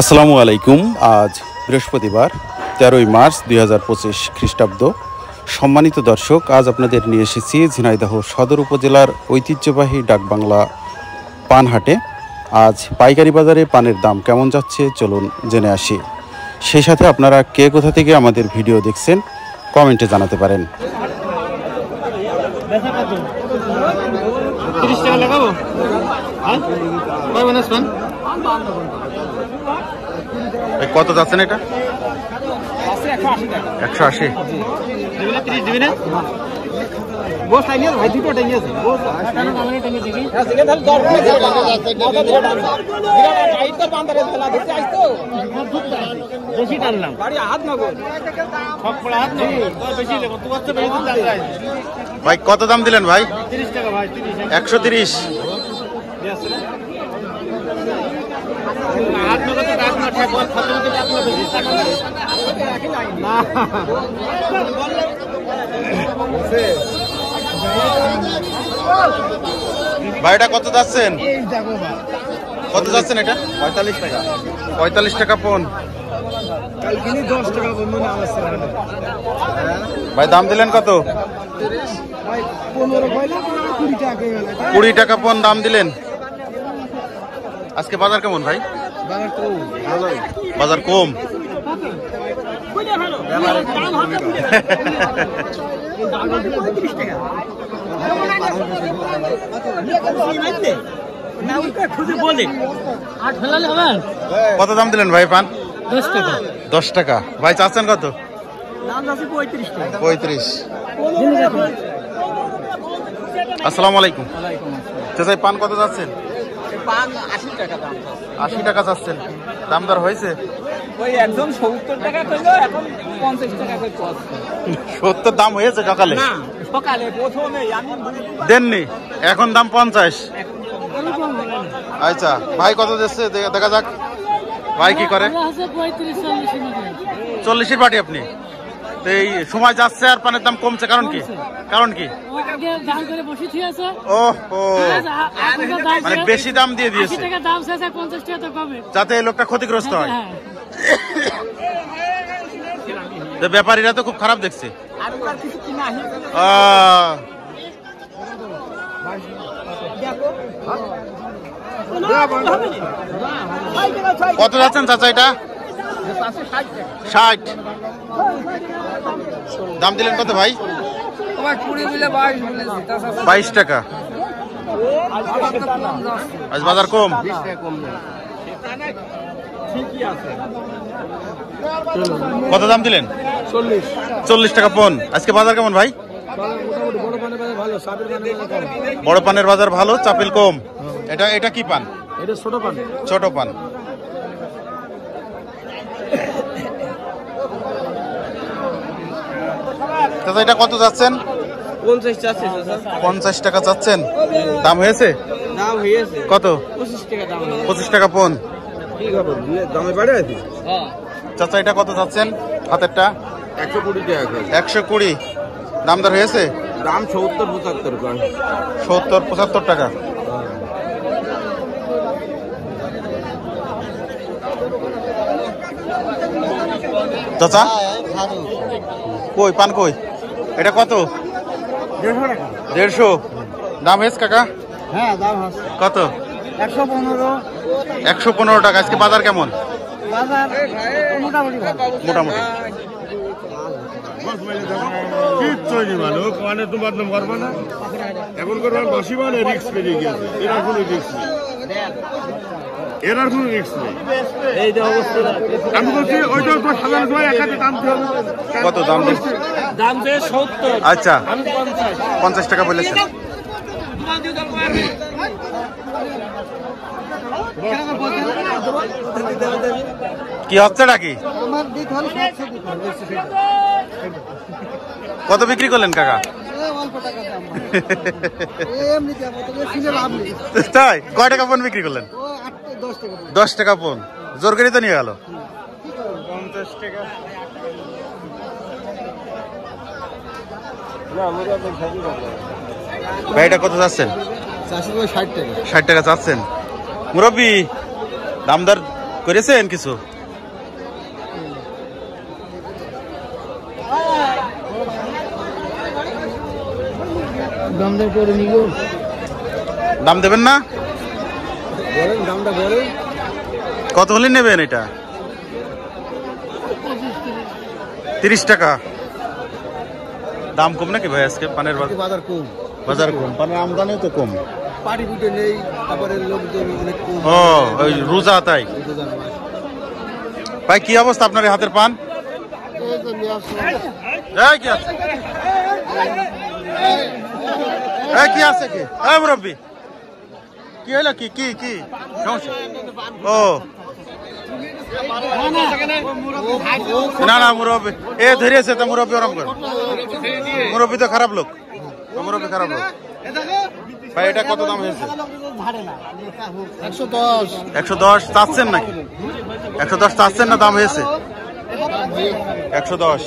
আসসালামু আলাইকুম। আজ বৃহস্পতিবার 13ই মার্চ 2025 খ্রিস্টাব্দ। সম্মানিত দর্শক, আজ আপনাদের নিয়ে এসেছি ঝিনাইদহ সদর উপজেলার ঐতিহ্যবাহী ডাকবাংলা পানহাটে। আজ পাইকারি বাজারে পানের দাম কেমন যাচ্ছে চলুন জেনে আসি। সেই সাথে আপনারা কে কোথা থেকে আমাদের ভিডিও দেখছেন কমেন্টে জানাতে পারেন। কত যাচ্ছেন এটা? 180। ভাই কত দাম দিলেন ভাই? 130। ভাইটা কত যাচ্ছেন? কত যাচ্ছেন এটা? 45 টাকা। 45 টাকা পন। ভাই দাম দিলেন কত? 20 টাকা পন দাম দিলেন। আজকে বাজার কেমন ভাই? বাজার কম। কত দাম দিলেন ভাই পান? 10 টাকা। ভাই চাচ্ছেন কত? 35। আসসালামু আলাইকুম। চাচা পান কত যাচ্ছেন? 80 টাকা চাচ্ছেন। দাম দর হয়েছে? 70 দাম হয়েছে সকালে? দেননি, এখন দাম 50। আচ্ছা ভাই কত দিচ্ছে দেখা যাক। ভাই কি করে? 40-এর পার্টি আপনি। এই সময় যাচ্ছে আর পানের দাম কমছে, কারণ কি? কারণ কি? মানে বেশি দাম দিয়ে দিয়েছে যাতে এই লোকটা ক্ষতিগ্রস্ত হয়। ব্যাপারীরা তো খুব খারাপ দেখছে। কত যাচ্ছেন চাচা এটা? 60। দাম দিলেন কত ভাই? 22 টাকা। আজ বাজার কম। কত দাম দিলেন? 40 টাকা পন। আজকে বাজার কেমন ভাই? বড় পানের বাজার ভালো, চাপিল কম। এটা কি পান? ছোট পান। দাদা এটা কত যাচ্ছেন? 50 টাকা চাচ্ছেন। দাম হয়েছে? কত? 25 টাকা পন। চাচা এটা কত যাচ্ছেন হাতেরটা? 120। দাম দর হয়েছে? দাম 70-75। 70-75 টাকা। চাচা কই পান কই? এটা কত? 150। দাম হয়েছে কাকা? হ্যাঁ দাম আছে। কত? 115 টাকা। আজকে বাজার কেমন? মোটামুটি। এখন করবার বাসি মানে রিক্স পেরিয়ে গেছে। এরা কোনো রিক্স নেই। এই যে অবস্থা আমি বলছি ওইটা তো সাধারণ সময় একাতে দাম দিতে হবে। কত দাম দিচ্ছে? দাম দিয়ে 70। আচ্ছা আমি 50 টাকা বলেছেন। কি হচ্ছে নাকি? কত বিক্রি করলেন কাকা? তাই কয় টাকা পণ বিক্রি করলেন? 10 টাকা পণ। জোর করে তো নিয়ে গেল। 50 টাকা। ভাই এটা কত চাচ্ছেন? 60 টাকা। 60 টাকা চাচ্ছেন। মুরব্বী দামদার করেছেন কিছু? দামদার করে নিব। দাম দেবেন না? বলেন দামটা বলেন। কত হলে নেবেন এটা? 30 টাকা। দাম কম নাকি ভাই আজকে পানের বাজার কম। বাজার কম, পানের আমদানিও তো কম। পাটি ফুটে নেই, তারপরে লোকজন অনেক কম। ও ওই রোজা তাই। ভাই কি অবস্থা আপনার এই হাতের পান? এই কি আছে? এই কি আছে কি? এই মুরব্বি কি হলো? কি কি কি সমস্যা? ও না না মুরব্বি এ ধরেছে তো মুরব্বি ওরম করে। মুরব্বি তো খারাপ লোক, মুরব্বি খারাপ লোক। ভাই এটা কত দাম হয়েছে? 110। 110 চাচ্ছেন নাকি? 110 চাচ্ছেন না দাম হয়েছে? 110।